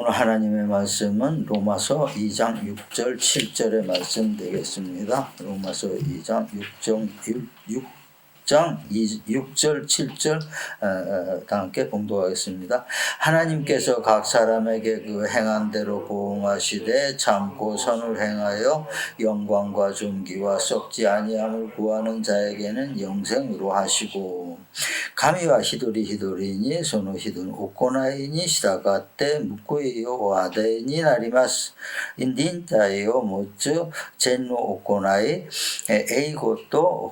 오늘 하나님의 말씀은 로마서 2장 6절 7절의 말씀 되겠습니다. 로마서 2장 6절 7절 다 함께 봉독하겠습니다. 하나님께서 각 사람에게 그 행한 대로 보응하시되 참고 선을 행하여 영광과 존귀와 썩지 아니함을 구하는 자에게는 영생으로 하시고 가미와 히도리니 소노 히돈 오코나이니 시다가테 무코이요 와데니 나리마스 인딘타이요 모츠 젠노 오코나이 에이고토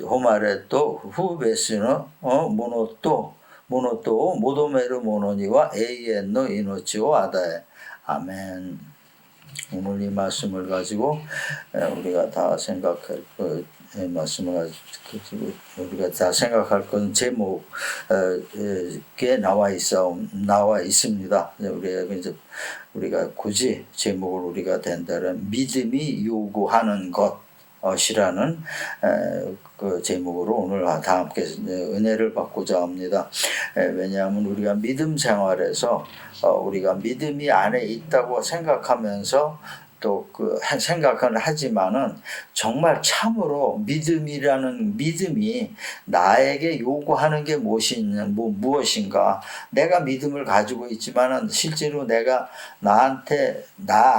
호마레토 후베스노 모노토 모도메르 모노니와 에이엔노 이노치오 아다에 아멘. 오늘 이 말씀을 가지고 우리가 다 생각할 말씀을 가지고 우리가 다 생각할 건 제목에 나와 있습니다. 우리가 굳이 제목을 우리가 된다면 믿음이 요구하는 것이라는 그 제목으로 오늘 다 함께 은혜를 받고자 합니다. 왜냐하면 우리가 믿음 생활에서 우리가 믿음이 안에 있다고 생각하면서 또 그 생각은 하지만은 정말 참으로 믿음이 나에게 요구하는 게 무엇인가? 내가 믿음을 가지고 있지만은 실제로 내가 나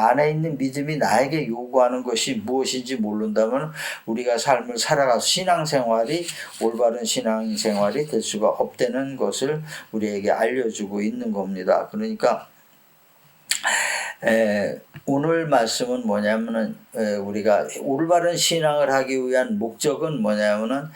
안에 있는 믿음이 나에게 요구하는 것이 무엇인지 모른다면 우리가 삶을 살아가서 올바른 신앙생활이 될 수가 없다는 것을 우리에게 알려주고 있는 겁니다. 그러니까 오늘 말씀은 뭐냐면은 우리가 올바른 신앙을 하기 위한 목적은 뭐냐면은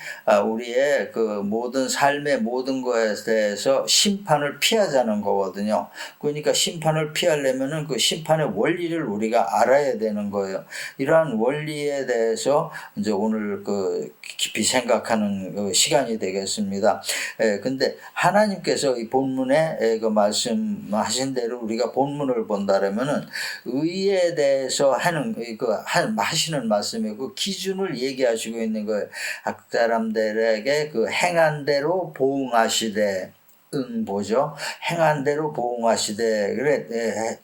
우리의 그 모든 삶의 모든 것에 대해서 심판을 피하자는 거거든요. 그러니까 심판을 피하려면은 그 심판의 원리를 우리가 알아야 되는 거예요. 이러한 원리에 대해서 이제 오늘 그 깊이 생각하는 그 시간이 되겠습니다. 근데 하나님께서 이 본문에 그 말씀하신 대로 우리가 본문을 본다라면은 의에 대해서 하시는 말씀에 그 기준을 얘기하시고 있는 거예요. 각 사람들에게 그 행한 대로 보응하시되 보죠. 행한 대로 보응하시되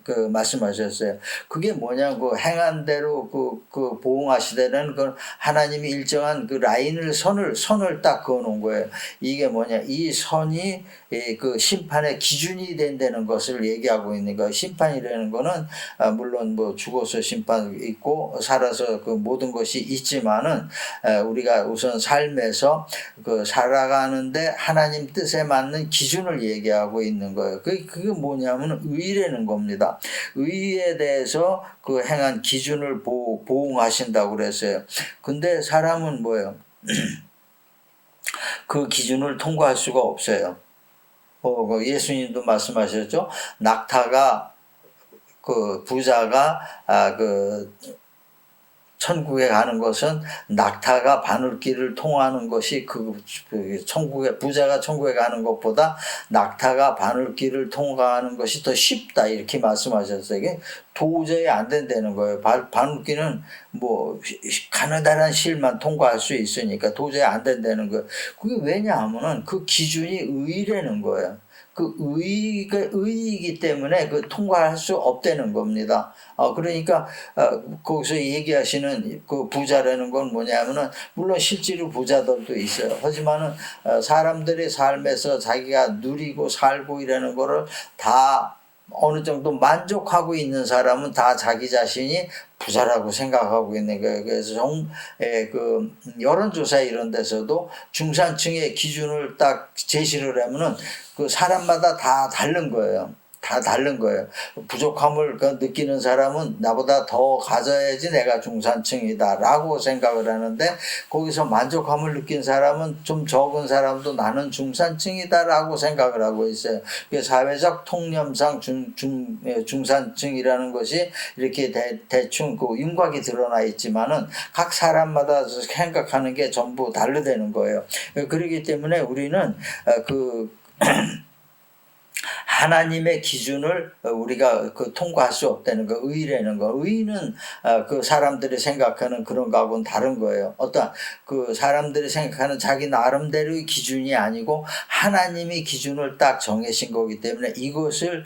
그 말씀하셨어요. 그게 뭐냐고 행한 대로 그 보응하시되는 그 하나님이 일정한 그 라인을 선을 딱 그어놓은 거예요. 이게 뭐냐 이 선이 그 심판의 기준이 된다는 것을 얘기하고 있는 거예요. 심판이라는 거는 물론 뭐 죽어서 심판 있고 살아서 그 모든 것이 있지만은 우리가 우선 삶에서 그 살아가는데 하나님 뜻에 맞는 기준을 얘기하고 있는 거예요. 그게 뭐냐면 의라는 겁니다. 의에 대해서 그 행한 기준을 보응하신다고 그랬어요. 근데 사람은 뭐예요? 그 기준을 통과할 수가 없어요. 예수님도 말씀하셨죠. 낙타가 그 부자가 그 천국에 가는 것은 낙타가 바늘길을 통하는 것이 그 부자가 천국에 가는 것보다 낙타가 바늘길을 통과하는 것이 더 쉽다 이렇게 말씀하셨어요. 이게 도저히 안 된다는 거예요. 바늘길은 뭐 가느다란 실만 통과할 수 있으니까 도저히 안 된다는 거예요. 그게 왜냐하면은 그 기준이 의라는 거예요. 그 의이기 때문에 그 통과할 수 없다는 겁니다. 그러니까 거기서 얘기하시는 그 부자라는 건 뭐냐면은 물론 실제로 부자들도 있어요. 하지만은 사람들의 삶에서 자기가 누리고 살고 이러는 거를 다 어느 정도 만족하고 있는 사람은 다 자기 자신이 부자라고 생각하고 있는 거예요. 그래서 그 여론조사 이런 데서도 중산층의 기준을 딱 제시를 하면은 그 사람마다 다 다른 거예요. 부족함을 느끼는 사람은 나보다 더 가져야지 내가 중산층이다라고 생각을 하는데 거기서 만족함을 느낀 사람은 좀 적은 사람도 나는 중산층이다라고 생각을 하고 있어요. 사회적 통념상 중산층이라는 것이 이렇게 대충 그 윤곽이 드러나 있지만은 각 사람마다 생각하는 게 전부 다르다는 거예요. 그렇기 때문에 우리는 하나님의 기준을 우리가 통과할 수 없다는 거, 의라는 거. 의는 그 사람들이 생각하는 그런 거하고는 다른 거예요. 어떤 그 사람들이 생각하는 자기 나름대로의 기준이 아니고 하나님이 기준을 딱 정해신 거기 때문에 이것을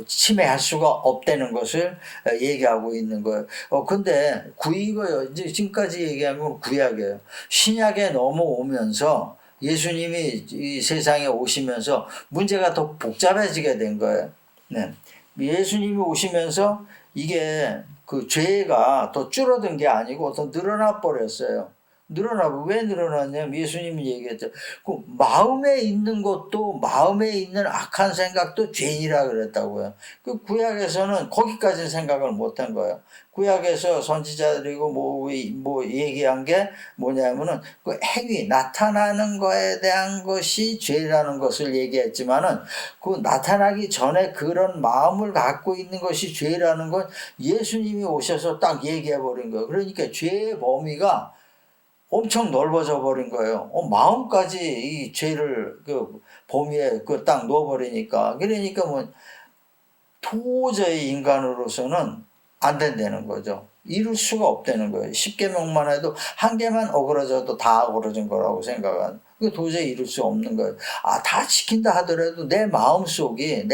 침해할 수가 없다는 것을 얘기하고 있는 거예요. 근데 이거요. 이제 지금까지 얘기한 건 구약이에요. 신약에 넘어오면서 예수님이 이 세상에 오시면서 문제가 더 복잡해지게 된 거예요. 네. 예수님이 오시면서 이게 그 죄가 더 줄어든 게 아니고 더 늘어나 버렸어요. 왜 늘어났냐면 예수님이 얘기했죠. 그 마음에 있는 것도 마음에 있는 악한 생각도 죄이라 그랬다고요. 그 구약에서는 거기까지 생각을 못한 거예요. 구약에서 선지자들이고 뭐 얘기한 게 뭐냐면은 그 행위 나타나는 거에 대한 것이 죄라는 것을 얘기했지만은 그 나타나기 전에 그런 마음을 갖고 있는 것이 죄라는 건 예수님이 오셔서 딱 얘기해 버린 거예요. 그러니까 죄의 범위가 엄청 넓어져 버린 거예요. 마음까지 이 죄를 그 범위에 딱 넣어버리니까. 그러니까 도저히 인간으로서는 안 된다는 거죠. 이룰 수가 없다는 거예요. 10계명만 해도 한 개만 어그러져도 다 어그러진 거라고 생각하는. 그 도저히 이룰 수 없는 거예요. 다 지킨다 하더라도 내 마음속이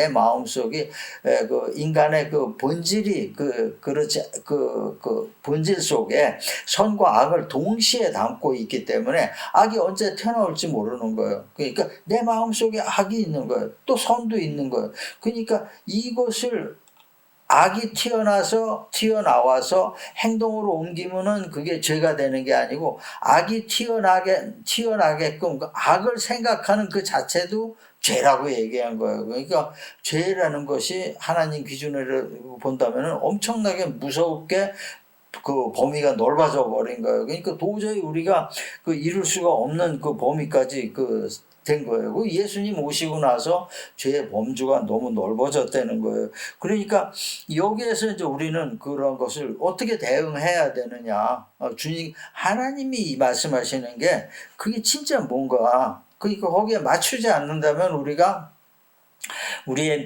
그 인간의 그 본질이 그 본질 속에 선과 악을 동시에 담고 있기 때문에 악이 언제 튀어나올지 모르는 거예요. 그러니까 내 마음속에 악이 있는 거예요. 또 선도 있는 거예요. 그러니까 이것을 악이 튀어나와서 행동으로 옮기면은 그게 죄가 되는 게 아니고 악이 튀어나게끔 그 악을 생각하는 그 자체도 죄라고 얘기한 거예요. 그러니까 죄라는 것이 하나님 기준으로 본다면은 엄청나게 무섭게 그 범위가 넓어져 버린 거예요. 그러니까 도저히 우리가 이룰 수가 없는 그 범위까지 된 거예요. 예수님 오시고 나서 죄의 범주가 너무 넓어졌다는 거예요. 그러니까 여기에서 이제 우리는 그런 것을 어떻게 대응해야 되느냐. 주님, 하나님이 말씀하시는 게 그게 진짜 뭔가. 그러니까 거기에 맞추지 않는다면 우리의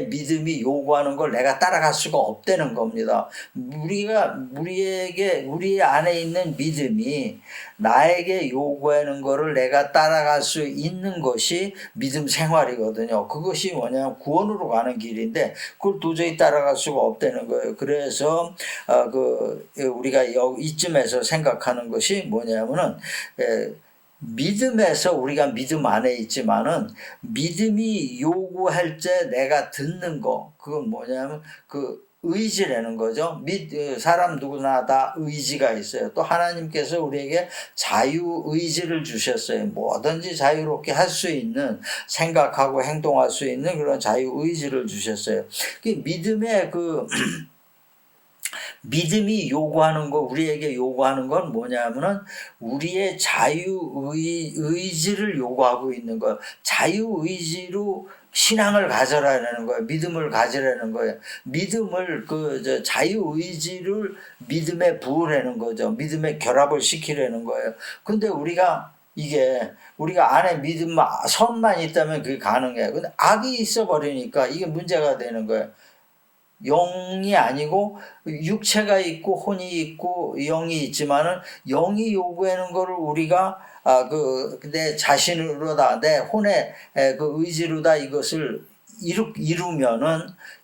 믿음이 요구하는 걸 내가 따라갈 수가 없다는 겁니다. 우리 안에 있는 믿음이 나에게 요구하는 거를 내가 따라갈 수 있는 것이 믿음 생활이거든요. 그것이 뭐냐면 구원으로 가는 길인데 그걸 도저히 따라갈 수가 없다는 거예요. 그래서 우리가 이쯤에서 생각하는 것이 뭐냐면은 믿음에서 우리가 믿음 안에 있지만은 믿음이 요구할 때 내가 듣는 거, 그건 뭐냐면 의지라는 거죠. 사람 누구나 다 의지가 있어요. 또 하나님께서 우리에게 자유의지를 주셨어요. 뭐든지 자유롭게 할 수 있는, 생각하고 행동할 수 있는 그런 자유의지를 주셨어요. 믿음이 요구하는 거, 우리에게 요구하는 건 뭐냐면은 우리의 자유의지를 요구하고 있는 거예요. 자유의지로 신앙을 가져라는 거예요. 믿음을 가지라는 거예요. 자유의지를 믿음에 부으라는 거죠. 믿음에 결합을 시키라는 거예요. 근데 우리가 안에 선만 있다면 그게 가능해요. 근데 악이 있어버리니까 이게 문제가 되는 거예요. 영이 아니고 육체가 있고 혼이 있고 영이 있지만은 영이 요구하는 거를 우리가 내 자신으로다 내 혼의 의지로다 이것을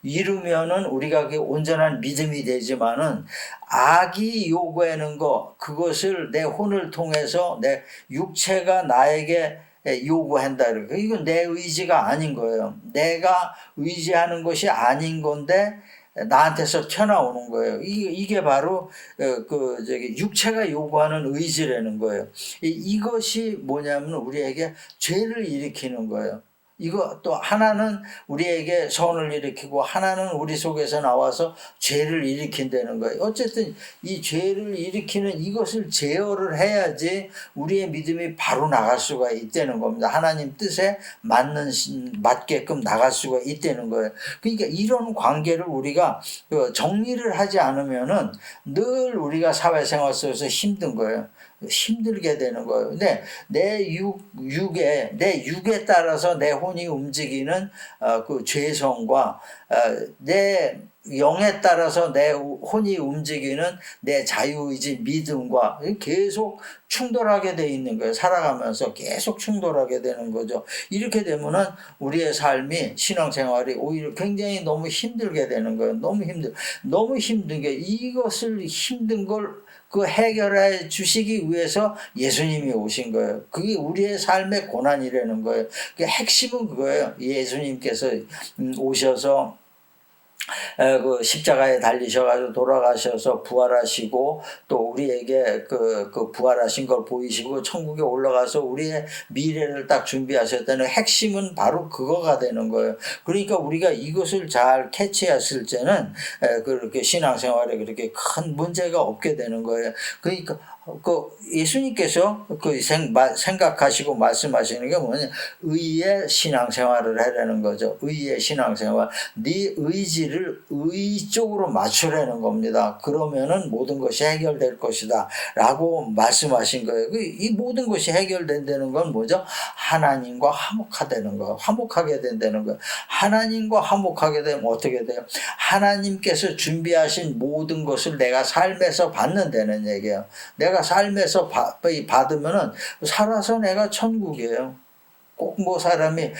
이루면은 우리가 그게 온전한 믿음이 되지만은 악이 요구하는 거 그것을 내 혼을 통해서 내 육체가 나에게 요구한다. 이건 내 의지가 아닌 거예요. 내가 의지하는 것이 아닌 건데 나한테서 튀어나오는 거예요. 이게 바로 육체가 요구하는 의지라는 거예요. 이것이 뭐냐면 우리에게 죄를 일으키는 거예요. 이거 또 하나는 우리에게 선을 일으키고 하나는 우리 속에서 나와서 죄를 일으킨다는 거예요. 어쨌든 이 죄를 일으키는 이것을 제어를 해야지 우리의 믿음이 바로 나갈 수가 있다는 겁니다. 하나님 뜻에 맞게끔 나갈 수가 있다는 거예요. 그러니까 이런 관계를 우리가 정리를 하지 않으면은 늘 우리가 사회생활 속에서 힘든 거예요. 힘들게 되는 거예요. 근데 내 육에 따라서 내 혼이 움직이는 그 죄성과 내 영에 따라서 내 혼이 움직이는 내 자유의지 믿음과 계속 충돌하게 돼 있는 거예요. 살아가면서 계속 충돌하게 되는 거죠. 이렇게 되면은 우리의 삶이 신앙생활이 오히려 굉장히 너무 힘들게 되는 거예요. 너무 힘든 게 이것을 힘든 걸 그 해결해 주시기 위해서 예수님이 오신 거예요. 그게 우리의 삶의 고난이라는 거예요. 그 핵심은 그거예요. 예수님께서 오셔서 그 십자가에 달리셔가지고 돌아가셔서 부활하시고 또 우리에게 그 부활하신 걸 보이시고 천국에 올라가서 우리의 미래를 딱 준비하셨다는 핵심은 바로 그거가 되는 거예요. 그러니까 우리가 이것을 잘 캐치했을 때는 그렇게 신앙생활에 그렇게 큰 문제가 없게 되는 거예요. 그러니까 그 예수님께서 그 생각하시고 말씀하시는 게 뭐냐, 의의 신앙생활을 하라는 거죠. 의의 신앙생활. 네 의지를 의 쪽으로 맞추라는 겁니다. 그러면은 모든 것이 해결될 것이다 라고 말씀하신 거예요. 이 모든 것이 해결된다는 건 뭐죠? 하나님과 화목하다는 거, 화목하게 된다는 거. 하나님과 화목하게 되면 어떻게 돼요? 하나님께서 준비하신 모든 것을 내가 삶에서 받는다는 얘기예요. 내가 삶에서 받으면은 살아서 내가 천국이에요. 꼭 뭐 사람이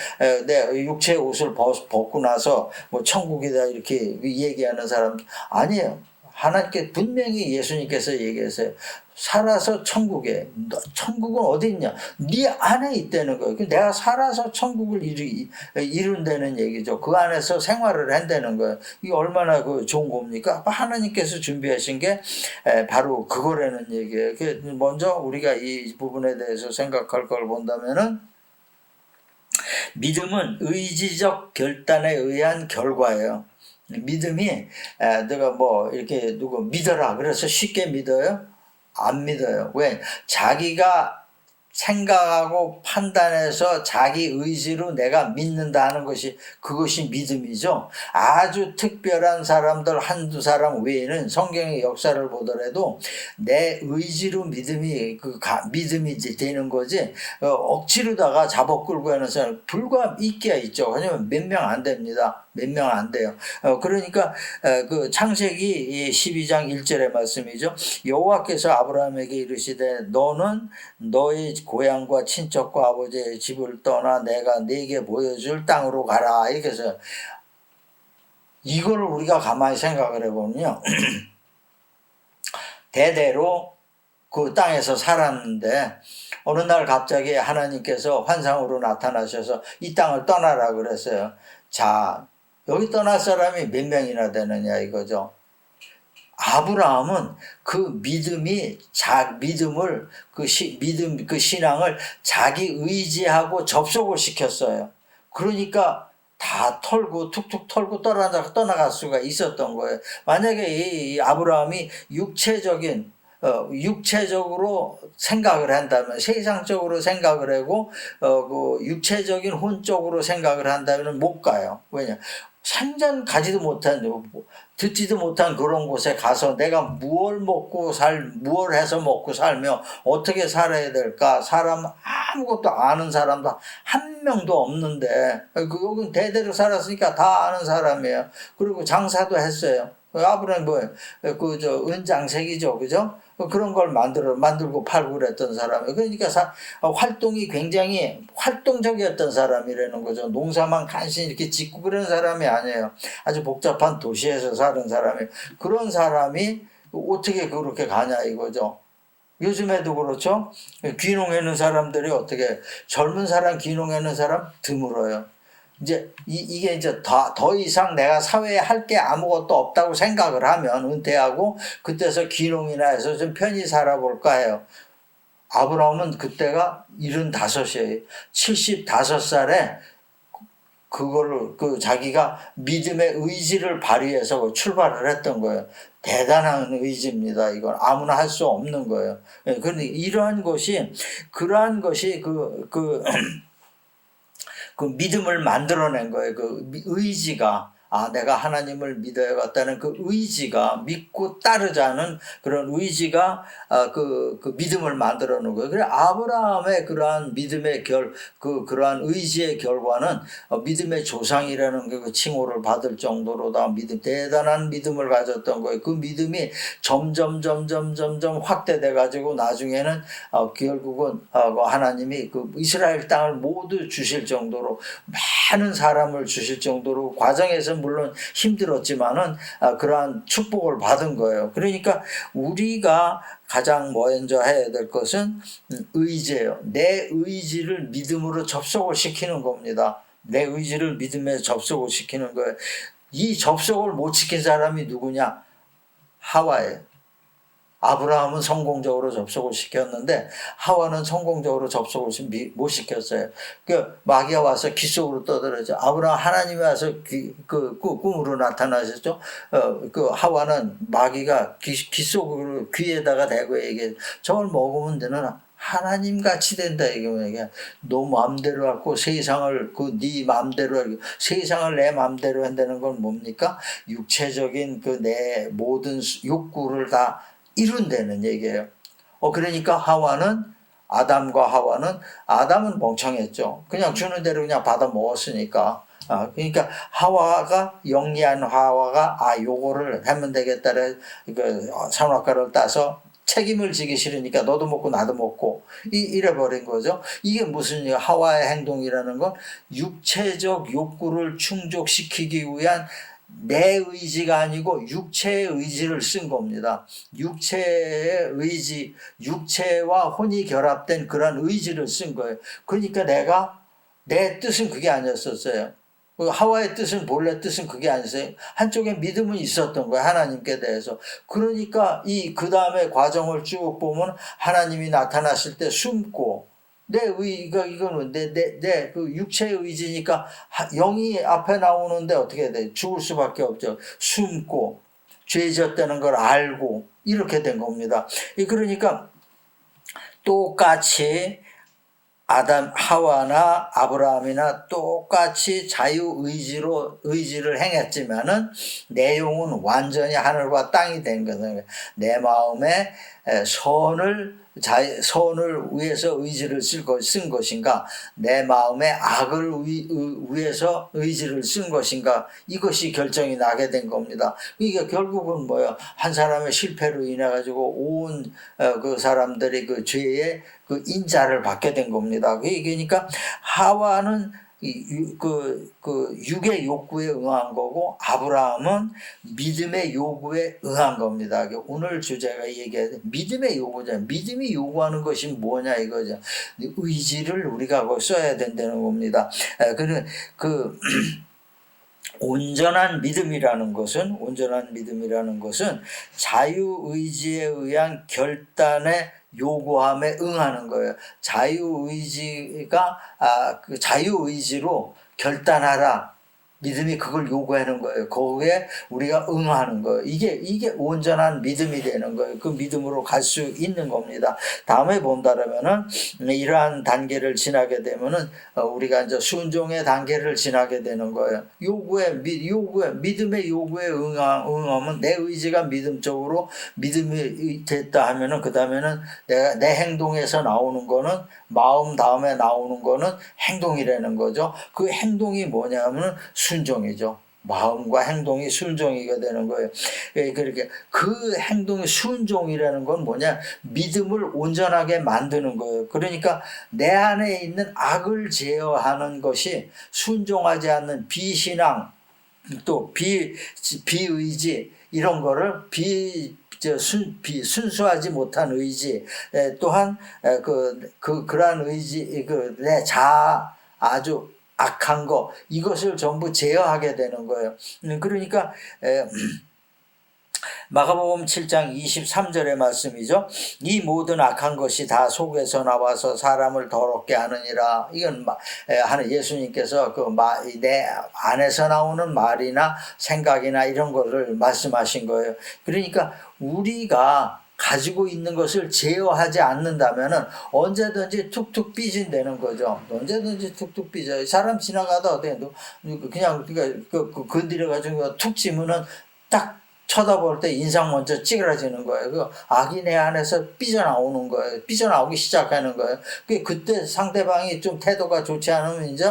내 육체의 옷을 벗고 나서 뭐 천국이다 이렇게 얘기하는 사람 아니에요. 하나님께 분명히 예수님께서 얘기했어요. 살아서 천국에. 천국은 어디 있냐? 네 안에 있다는 거예요. 내가 살아서 천국을 이룬다는 얘기죠. 그 안에서 생활을 한다는 거예요. 이게 얼마나 그 좋은 겁니까? 하나님께서 준비하신 게 바로 그거라는 얘기예요. 먼저 우리가 이 부분에 대해서 생각할 걸 본다면은 믿음은 의지적 결단에 의한 결과예요. 믿음이 내가 뭐 이렇게 누구 믿어라 그래서 쉽게 믿어요? 안 믿어요. 왜? 자기가 생각하고 판단해서 자기 의지로 내가 믿는다는 것이 그것이 믿음이죠. 아주 특별한 사람들 한두 사람 외에는 성경의 역사를 보더라도 내 의지로 믿음이 믿음이 되는 거지 억지로다가 잡아 끌고 하는 사람 불과 있기야 있죠. 왜냐면 몇 명 안 됩니다. 몇 명 안 돼요. 그러니까 그 창세기 12장 1절의 말씀이죠. 여호와께서 아브라함에게 이르시되 너는 너의 고향과 친척과 아버지의 집을 떠나 내가 네게 보여줄 땅으로 가라. 이렇게 해서 이거를 우리가 가만히 생각을 해보면요. 대대로 그 땅에서 살았는데 어느 날 갑자기 하나님께서 환상으로 나타나셔서 이 땅을 떠나라 그랬어요. 자, 여기 떠날 사람이 몇 명이나 되느냐 이거죠. 아브라함은 그 믿음을 그 신앙을 자기 의지하고 접속을 시켰어요. 그러니까 다 털고 툭툭 털고 떠나갈 수가 있었던 거예요. 만약에 이 아브라함이 육체적으로 생각을 한다면, 세상적으로 생각을 하고 그 육체적인 혼적으로 생각을 한다면 못 가요. 왜냐? 생전 가지도 못한, 듣지도 못한 그런 곳에 가서 내가 무얼 해서 먹고 살며 어떻게 살아야 될까? 사람 아무것도 아는 사람도 한 명도 없는데, 여긴 대대로 살았으니까 다 아는 사람이에요. 그리고 장사도 했어요. 아브라함이 뭐예요? 은장색이죠. 그죠? 그런 걸 만들고 팔고 그랬던 사람이에요. 그러니까 활동이 굉장히 활동적이었던 사람이라는 거죠. 농사만 간신히 이렇게 짓고 그런 사람이 아니에요. 아주 복잡한 도시에서 사는 사람이. 그런 사람이 어떻게 그렇게 가냐 이거죠. 요즘에도 그렇죠. 귀농하는 사람들이 어떻게, 젊은 사람 귀농하는 사람 드물어요. 이제 이게 이제 더 이상 내가 사회에 할 게 아무것도 없다고 생각을 하면 은퇴하고 그때서 귀농이나 해서 좀 편히 살아볼까 해요. 아브라함은 그때가 75이에요. 75살에 그거를 자기가 믿음의 의지를 발휘해서 출발을 했던 거예요. 대단한 의지입니다. 이건 아무나 할 수 없는 거예요. 그런데 그러한 것이 그 믿음을 만들어낸 거예요. 그 의지가 내가 하나님을 믿어야겠다는 그 의지가, 믿고 따르자는 그런 의지가 그 믿음을 만들어 놓은 거예요. 그래 아브라함의 그러한 믿음의 그러한 의지의 결과는 믿음의 조상이라는 그 칭호를 받을 정도로다 대단한 믿음을 가졌던 거예요. 그 믿음이 점점 확대돼 가지고 나중에는 결국은 하나님이 그 이스라엘 땅을 모두 주실 정도로, 많은 사람을 주실 정도로, 과정에서 물론 힘들었지만은 그러한 축복을 받은 거예요. 그러니까 우리가 가장 먼저 해야 될 것은 의지예요. 내 의지를 믿음으로 접속을 시키는 겁니다. 내 의지를 믿음에 접속을 시키는 거예요. 이 접속을 못 시킨 사람이 누구냐? 하와예요. 아브라함은 성공적으로 접속을 시켰는데 하와는 성공적으로 접속을 못 시켰어요. 그 마귀가 와서 귀 속으로 떠들었죠. 아브라함, 하나님이 와서 그 꿈으로 나타나셨죠. 그 하와는 마귀가 귀 속으로, 귀에다가 대고 얘기해. 저걸 먹으면 너는 하나님 같이 된다. 이게 너 마음대로 하고 세상을 네 마음대로 하고, 세상을 내 마음대로 한다는 건 뭡니까? 육체적인 내 모든 욕구를 다 이룬다는 얘기예요. 그러니까 아담과 하와는, 아담은 멍청했죠. 그냥 주는 대로 그냥 받아 먹었으니까. 그러니까 영리한 하와가 요거를 하면 되겠다. 선악과를 따서 책임을 지기 싫으니까 너도 먹고 나도 먹고 이래버린 거죠. 이게 무슨 하와의 행동이라는 건 육체적 욕구를 충족시키기 위한 내 의지가 아니고 육체의 의지를 쓴 겁니다. 육체의 의지, 육체와 혼이 결합된 그런 의지를 쓴 거예요. 그러니까 내 뜻은 그게 아니었었어요. 하와의 뜻은, 본래 뜻은 그게 아니었어요. 한쪽에 믿음은 있었던 거예요. 하나님께 대해서. 그러니까 그 다음에 과정을 쭉 보면 하나님이 나타났을 때 숨고, 이거는 내 육체의 의지니까 영이 앞에 나오는데 어떻게 돼? 죽을 수밖에 없죠. 숨고, 죄 졌다는 걸 알고, 이렇게 된 겁니다. 그러니까 똑같이 하와나 아브라함이나 똑같이 의지를 행했지만은 내용은 완전히 하늘과 땅이 된 거예요. 내 마음에 선을 위해서 의지를 쓴 것인가, 내 마음에 악을 위해서 의지를 쓴 것인가, 이것이 결정이 나게 된 겁니다. 이게 결국은 뭐예요? 한 사람의 실패로 인해 가지고 온 그 사람들이 그 죄의 그 인자를 받게 된 겁니다. 그러니까 하와는 육의 욕구에 응한 거고, 아브라함은 믿음의 요구에 응한 겁니다. 오늘 주제가 얘기해야 믿음의 요구죠. 믿음이 요구하는 것이 뭐냐 이거죠. 의지를 우리가 써야 된다는 겁니다. 온전한 믿음이라는 것은 자유의지에 의한 결단에 요구함에 응하는 거예요. 자유의지가 자유의지로 결단하라. 믿음이 그걸 요구하는 거예요. 거기에 우리가 응하는 거예요. 이게 온전한 믿음이 되는 거예요. 그 믿음으로 갈 수 있는 겁니다. 다음에 본다라면은 이러한 단계를 지나게 되면은 우리가 이제 순종의 단계를 지나게 되는 거예요. 믿음의 요구에 응하면 내 의지가 믿음이 됐다 하면은 그 다음에는 내 행동에서 나오는 거는, 마음 다음에 나오는 거는 행동이라는 거죠. 그 행동이 뭐냐면 순종이죠. 마음과 행동이 순종이가 되는 거예요. 그렇게 그 행동이 순종이라는 건 뭐냐? 믿음을 온전하게 만드는 거예요. 그러니까 내 안에 있는 악을 제어하는 것이, 순종하지 않는 비신앙, 또 비의지, 이런 거를 순수하지 못한 의지, 또한 그러한 의지, 내 아주 악한 거, 이것을 전부 제어하게 되는 거예요. 그러니까 마가복음 7장 23절의 말씀이죠. 이 모든 악한 것이 다 속에서 나와서 사람을 더럽게 하느니라. 이건 예수님께서 내 안에서 나오는 말이나 생각이나 이런 거를 말씀하신 거예요. 그러니까 우리가 가지고 있는 것을 제어하지 않는다면은 언제든지 툭툭 삐진다는 거죠. 언제든지 툭툭 삐져. 사람 지나가다 그냥 건드려가지고 툭 치면은 딱 쳐다볼 때 인상 먼저 찌그러지는 거예요. 그 악이 내 안에서 삐져나오는 거예요. 삐져나오기 시작하는 거예요. 그때 상대방이 좀 태도가 좋지 않으면 이제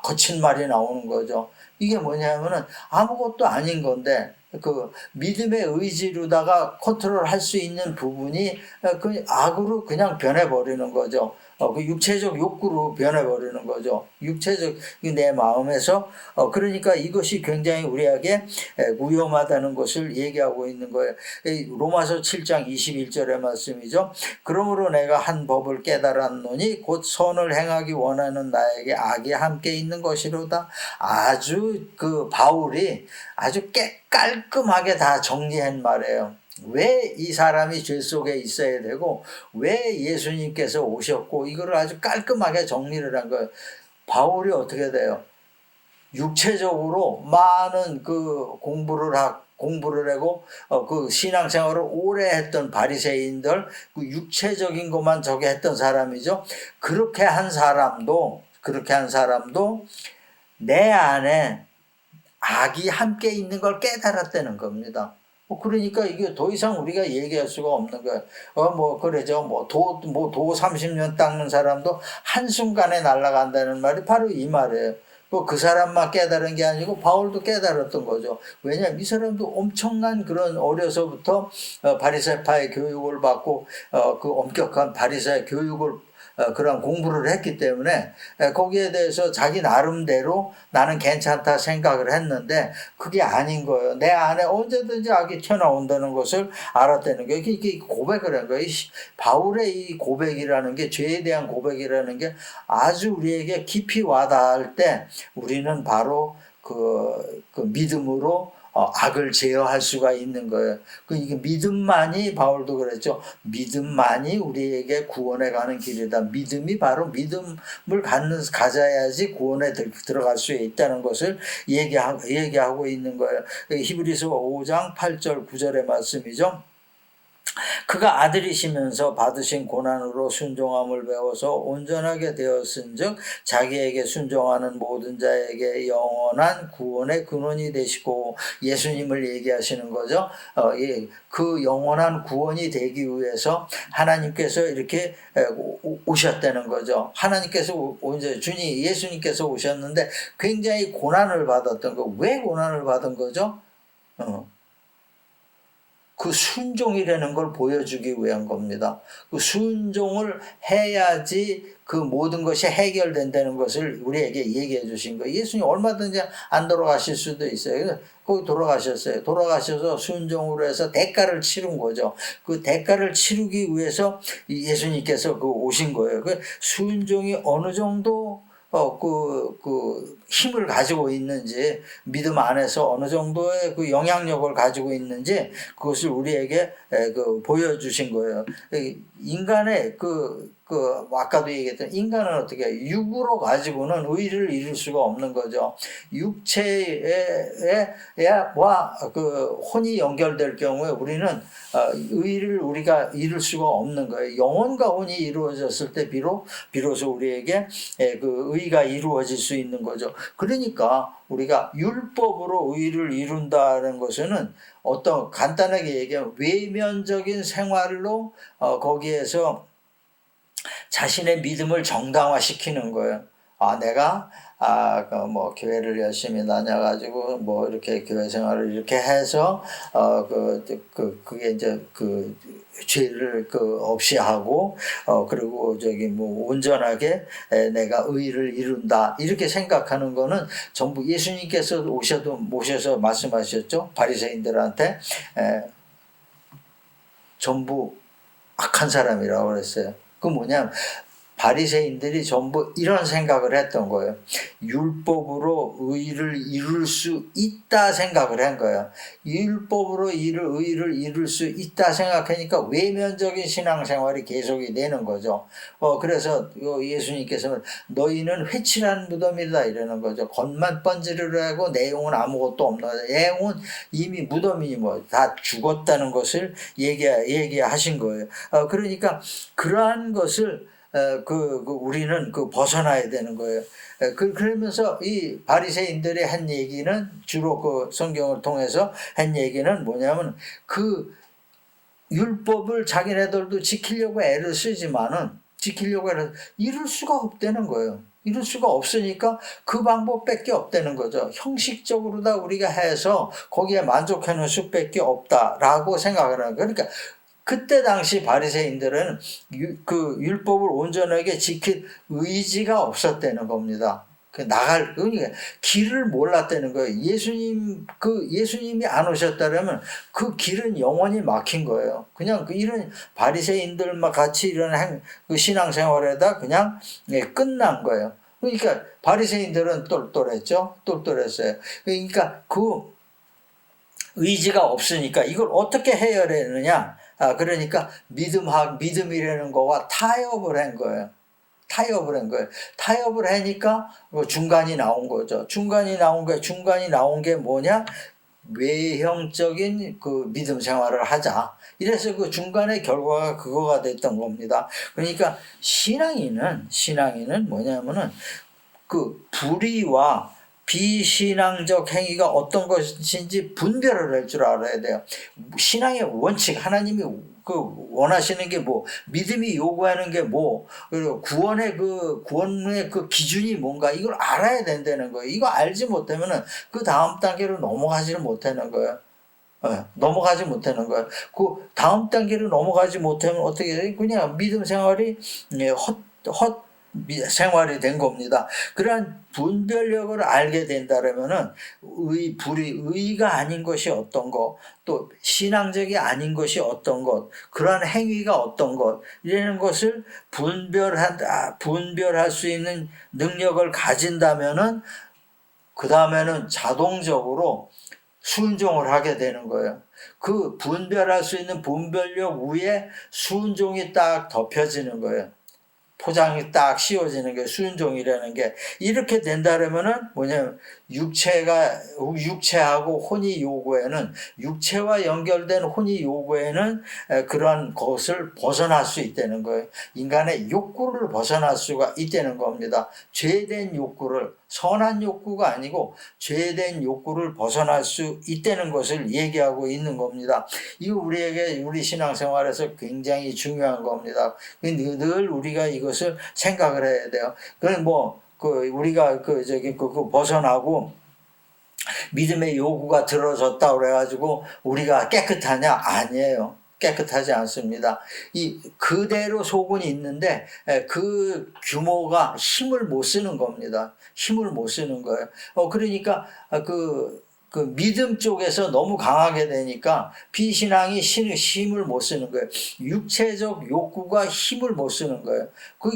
거친 말이 나오는 거죠. 이게 뭐냐면은 아무것도 아닌 건데 그 믿음의 의지로다가 컨트롤할 수 있는 부분이 그 악으로 그냥 변해버리는 거죠. 그 육체적 욕구로 변해버리는 거죠. 육체적 내 마음에서 그러니까 이것이 굉장히 우리에게 위험하다는 것을 얘기하고 있는 거예요. 로마서 7장 21절의 말씀이죠. 그러므로 내가 한 법을 깨달았노니 곧 선을 행하기 원하는 나에게 악이 함께 있는 것이로다. 아주 그 바울이 아주 깔끔하게 다 정리한 말이에요. 왜 이 사람이 죄 속에 있어야 되고 왜 예수님께서 오셨고 이거를 아주 깔끔하게 정리를 한 거예요. 바울이 어떻게 돼요? 육체적으로 많은 그 공부를 하고 그 신앙생활을 오래 했던 바리새인들 그 육체적인 것만 저게 했던 사람이죠. 그렇게 한 사람도 내 안에 악이 함께 있는 걸 깨달았다는 겁니다. 그러니까 이게 더 이상 우리가 얘기할 수가 없는 거예요. 그러죠. 도 30년 닦는 사람도 한순간에 날아간다는 말이 바로 이 말이에요. 그 사람만 깨달은 게 아니고 바울도 깨달았던 거죠. 왜냐하면 이 사람도 엄청난 그런 어려서부터 바리새파의 교육을 받고 그 엄격한 바리새 교육을 그런 공부를 했기 때문에 거기에 대해서 자기 나름대로 나는 괜찮다 생각을 했는데 그게 아닌 거예요. 내 안에 언제든지 악이 튀어나온다는 것을 알았다는 거예요. 이게 고백을 한 거예요. 바울의 이 고백이라는 게 죄에 대한 고백이라는 게 아주 우리에게 깊이 와닿을 때 우리는 바로 그 믿음으로 악을 제어할 수가 있는 거예요. 이게 믿음만이 바울도 그랬죠. 믿음만이 우리에게 구원에 가는 길이다. 믿음이 바로 믿음을 가져야지 구원에 들어갈 수 있다는 것을 얘기하고 있는 거예요. 히브리서 5장 8절 9절의 말씀이죠. 그가 아들이시면서 받으신 고난으로 순종함을 배워서 온전하게 되었은즉 자기에게 순종하는 모든 자에게 영원한 구원의 근원이 되시고 예수님을 얘기하시는 거죠. 그 영원한 구원이 되기 위해서 하나님께서 이렇게 오셨다는 거죠. 하나님께서 주님 예수님께서 오셨는데 굉장히 고난을 받았던 거. 왜 고난을 받은 거죠? 그 순종이라는 걸 보여주기 위한 겁니다. 그 순종을 해야지 그 모든 것이 해결된다는 것을 우리에게 얘기해 주신 거예요. 예수님 얼마든지 안 돌아가실 수도 있어요. 거기 돌아가셨어요. 돌아가셔서 순종으로 해서 대가를 치른 거죠. 그 대가를 치르기 위해서 예수님께서 오신 거예요. 그 순종이 어느 정도 힘을 가지고 있는지, 믿음 안에서 어느 정도의 그 영향력을 가지고 있는지, 그것을 우리에게 보여주신 거예요. 인간의 아까도 얘기했던 인간은 어떻게 해요? 육으로 가지고는 의를 이룰 수가 없는 거죠. 육체와 혼이 연결될 경우에 우리는 의를 우리가 이룰 수가 없는 거예요. 영혼과 혼이 이루어졌을 때 비로소 우리에게 그 의가 이루어질 수 있는 거죠. 그러니까 우리가 율법으로 의를 이룬다는 것은 간단하게 얘기하면 외면적인 생활로 거기에서 자신의 믿음을 정당화시키는 거예요. 내가 교회를 열심히 다녀가지고 이렇게 교회 생활을 이렇게 해서 그게 이제 죄를 없이 하고 그리고 온전하게 내가 의를 이룬다 이렇게 생각하는 거는 전부 예수님께서 모셔서 말씀하셨죠. 바리새인들한테 전부 악한 사람이라고 그랬어요. 그 뭐냐면 바리새인들이 전부 이런 생각을 했던 거예요. 율법으로 의를 이룰 수 있다 생각을 한 거예요. 율법으로 의를 이룰 수 있다 생각하니까 외면적인 신앙생활이 계속이 되는 거죠. 그래서 예수님께서는 너희는 회칠한 무덤이다 이러는 거죠. 겉만 번지르르하고 내용은 아무것도 없는 거죠. 내용은 이미 무덤이 다 죽었다는 것을 얘기하신 거예요. 그러니까 그러한 것을 우리는 벗어나야 되는 거예요. 그러면서 이 바리새인들이 한 얘기는 주로 그 성경을 통해서 한 얘기는 뭐냐면 그 율법을 자기네들도 지키려고 애를 쓰지만은 이룰 수가 없다는 거예요. 이룰 수가 없으니까 그 방법밖에 없다는 거죠. 형식적으로 다 우리가 해서 거기에 만족하는 수밖에 없다라고 생각을 하는 거예요. 그러니까 그때 당시 바리새인들은 그 율법을 온전하게 지킬 의지가 없었다는 겁니다. 그러니까 길을 몰랐다는 거예요. 예수님이 안 오셨다면 그 길은 영원히 막힌 거예요. 그냥 이런 바리새인들만 같이 이런 그 신앙생활에다 그냥 끝난 거예요. 그러니까 바리새인들은 똘똘했어요. 그러니까 그 의지가 없으니까 이걸 어떻게 해결했느냐? 그러니까 믿음이라는 거와 타협을 한 거예요. 타협을 하니까 중간이 나온 거죠. 중간이 나온 게 뭐냐? 외형적인 그 믿음 생활을 하자. 이래서 그 중간의 결과가 그거가 됐던 겁니다. 그러니까 신앙인은 뭐냐면은 그 불의와 비신앙적 행위가 어떤 것인지 분별을 할 줄 알아야 돼요. 신앙의 원칙, 하나님이 원하시는 게 뭐, 믿음이 요구하는 게 뭐, 그리고 구원의 그 기준이 뭔가, 이걸 알아야 된다는 거예요. 이거 알지 못하면은 그 다음 단계로 넘어가지를 못하는 거예요. 넘어가지 못하는 거예요. 그 다음 단계로 넘어가지 못하면 어떻게 돼요? 그냥 믿음 생활이 헛 생활이 된 겁니다. 그러한 분별력을 알게 된다면은 의가 아닌 것이 어떤 것, 또 신앙적이 아닌 것이 어떤 것, 그러한 행위가 어떤 것, 이라는 것을 분별할 수 있는 능력을 가진다면은 그 다음에는 자동적으로 순종을 하게 되는 거예요. 그 분별할 수 있는 분별력 위에 순종이 딱 덮여지는 거예요. 포장이 딱 씌워지는 게 순종이라는 게 이렇게 된다면은 뭐냐면 육체하고 혼이 요구에는 육체와 연결된 혼이 요구에는 그러한 것을 벗어날 수 있다는 거예요. 인간의 욕구를 벗어날 수가 있다는 겁니다. 죄된 욕구를 선한 욕구가 아니고 죄된 욕구를 벗어날 수 있다는 것을 얘기하고 있는 겁니다. 이거 우리 신앙생활에서 굉장히 중요한 겁니다. 늘 우리가 이것을 생각을 해야 돼요. 그건 우리가 벗어나고 믿음의 요구가 들어졌다 그래가지고 우리가 깨끗하냐? 아니에요. 깨끗하지 않습니다. 그대로 속은 있는데 그 규모가 힘을 못 쓰는 겁니다. 힘을 못 쓰는 거예요. 그러니까 그 믿음 쪽에서 너무 강하게 되니까 비신앙이 힘을 못 쓰는 거예요. 육체적 욕구가 힘을 못 쓰는 거예요.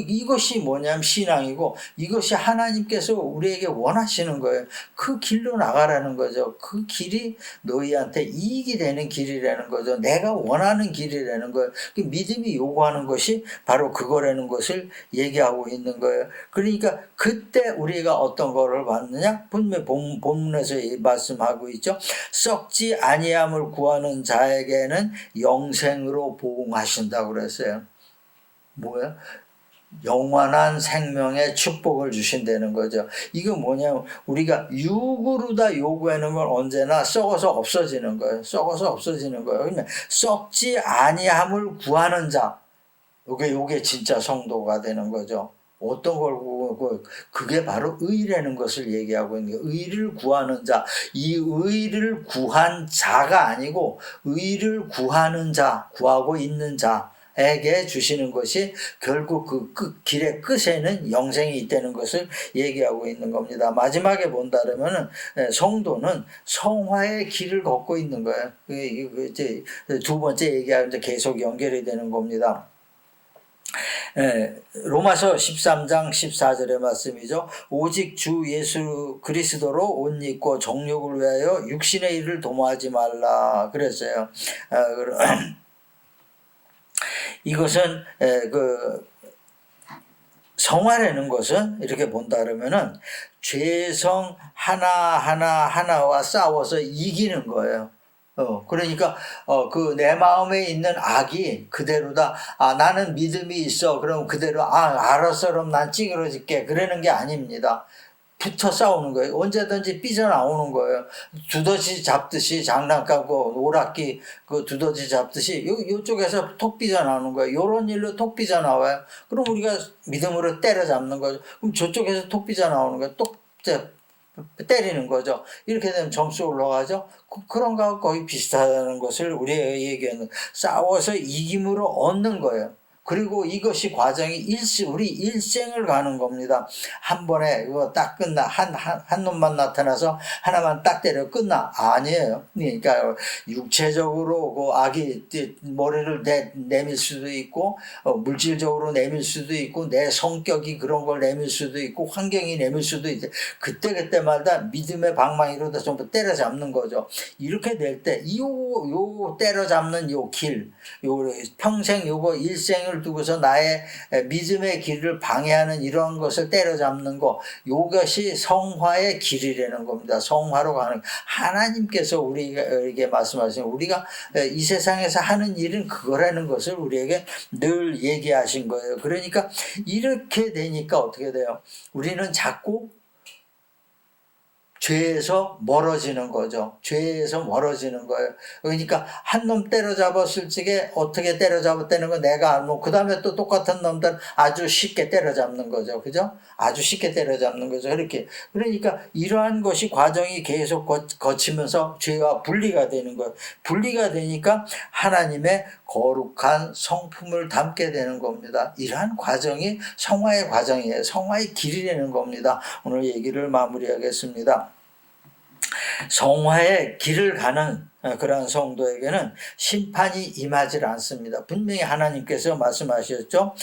이것이 뭐냐면 신앙이고 이것이 하나님께서 우리에게 원하시는 거예요. 그 길로 나가라는 거죠. 그 길이 너희한테 이익이 되는 길이라는 거죠. 내가 원하는 길이라는 거예요. 믿음이 요구하는 것이 바로 그거라는 것을 얘기하고 있는 거예요. 그러니까 그때 우리가 어떤 거를 받느냐? 분명 본문에서 말씀하고 있죠. 썩지 아니함을 구하는 자에게는 영생으로 보응하신다고 그랬어요. 뭐야? 영원한 생명의 축복을 주신다는 거죠. 이거 뭐냐면 우리가 육으로 다 요구하는 건 언제나 썩어서 없어지는 거예요. 그러면 썩지 아니함을 구하는 자, 요게 진짜 성도가 되는 거죠. 어떤 걸 구하고 그게 바로 의라는 것을 얘기하고 있는 거예요. 의를 구하는 자, 이 의를 구한 자가 아니고 의를 구하는 자, 구하고 있는 자에게 주시는 것이 결국 길의 끝에는 영생이 있다는 것을 얘기하고 있는 겁니다. 마지막에 본다면은 성도는 성화의 길을 걷고 있는 거예요. 이제 두 번째 얘기하고 계속 연결이 되는 겁니다. 로마서 13장 14절의 말씀이죠. 오직 주 예수 그리스도로 옷 입고 정욕을 위하여 육신의 일을 도모하지 말라 그랬어요. 이것은 성화라는 것은 이렇게 본다 그러면은 죄성 하나와 싸워서 이기는 거예요. 그러니까 그 내 마음에 있는 악이 그대로다. 나는 믿음이 있어. 그럼 그대로 알았어. 그럼 난 찌그러질게. 그러는 게 아닙니다. 붙어 싸우는 거예요. 언제든지 삐져나오는 거예요. 두더지 잡듯이 장난감 오락기 두더지 잡듯이 요쪽에서 톡 삐져나오는 거예요. 요런 일로 톡 삐져나와요. 그럼 우리가 믿음으로 때려잡는 거죠. 그럼 저쪽에서 톡 삐져나오는 거예요. 또 때리는 거죠. 이렇게 되면 점수 올라가죠. 그런 거하고 거의 비슷하다는 것을 우리가 얘기하는, 싸워서 이김으로 얻는 거예요. 그리고 이것이 과정이 우리 일생을 가는 겁니다. 한 번에 이거 딱 끝나. 한 놈만 나타나서 하나만 딱 때려 끝나. 아니에요. 그러니까 육체적으로 그 악이 머리를 내밀 수도 있고, 물질적으로 내밀 수도 있고, 내 성격이 그런 걸 내밀 수도 있고, 환경이 내밀 수도 있고, 그때마다 믿음의 방망이로 전부 때려잡는 거죠. 이렇게 될 때, 요 때려잡는 요 길, 평생 요거 일생을 두고서 나의 믿음의 길을 방해하는 이런 것을 때려잡는 거, 이것이 성화의 길이라는 겁니다. 성화로 가는, 하나님께서 우리에게 말씀하시는, 우리가 이 세상에서 하는 일은 그거라는 것을 우리에게 늘 얘기하신 거예요. 그러니까 이렇게 되니까 어떻게 돼요? 우리는 자꾸 죄에서 멀어지는 거죠. 죄에서 멀어지는 거예요. 그러니까 한 놈 때려잡았을 적에 어떻게 때려잡았다는 거 내가 알고, 그 다음에 또 똑같은 놈들 아주 쉽게 때려잡는 거죠. 그죠? 아주 쉽게 때려잡는 거죠. 그렇게. 그러니까 이러한 것이 과정이 계속 거치면서 죄와 분리가 되는 거예요. 분리가 되니까 하나님의 거룩한 성품을 담게 되는 겁니다. 이러한 과정이 성화의 과정이에요. 성화의 길이라는 겁니다. 오늘 얘기를 마무리하겠습니다. 성화의 길을 가는 그러한 성도에게는 심판이 임하지 않습니다. 분명히 하나님께서 말씀하셨죠.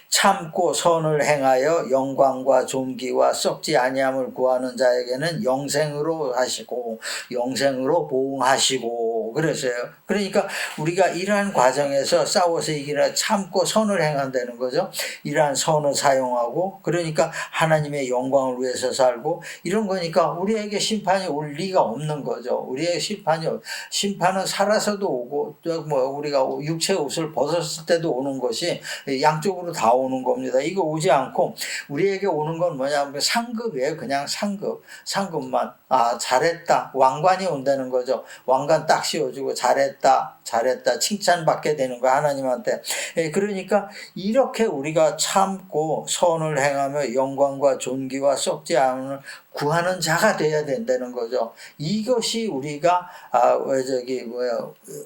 참고 선을 행하여 영광과 존귀와 썩지 아니함을 구하는 자에게는 영생으로 하시고 영생으로 보응하시고 그랬어요. 그러니까 우리가 이러한 과정에서 싸워서 이기라 참고 선을 행한다는 거죠. 이러한 선을 사용하고, 그러니까 하나님의 영광을 위해서 살고 이런 거니까 우리에게 심판이 올 리가 없는 거죠. 우리의 심판은 살아서도 오고 또 우리가 육체 옷을 벗었을 때도 오는 것이 양쪽으로 다 오는 겁니다. 이거 오지 않고 우리에게 오는 건 뭐냐면 상급이에요. 그냥 상급만. 잘했다. 왕관이 온다는 거죠. 왕관 딱 씌워주고 잘했다 칭찬받게 되는 거, 하나님한테. 그러니까 이렇게 우리가 참고 선을 행하며 영광과 존귀와 썩지 않음을 구하는 자가 돼야 된다는 거죠. 이것이 우리가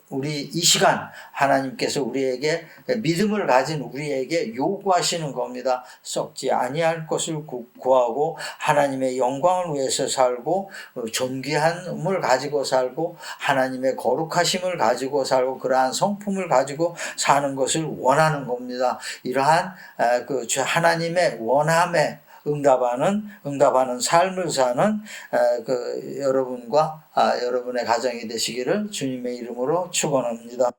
우리 이 시간 하나님께서 우리에게 믿음을 가진 우리에게 요구하시는 겁니다. 썩지 아니할 것을 구하고 하나님의 영광을 위해서 살고 존귀함을 가지고 살고 하나님의 거룩하심을 가지고 살고 그러한 성품을 가지고 사는 것을 원하는 겁니다. 이러한 하나님의 원함에 응답하는 삶을 사는 여러분과 여러분의 가정이 되시기를 주님의 이름으로 축원합니다.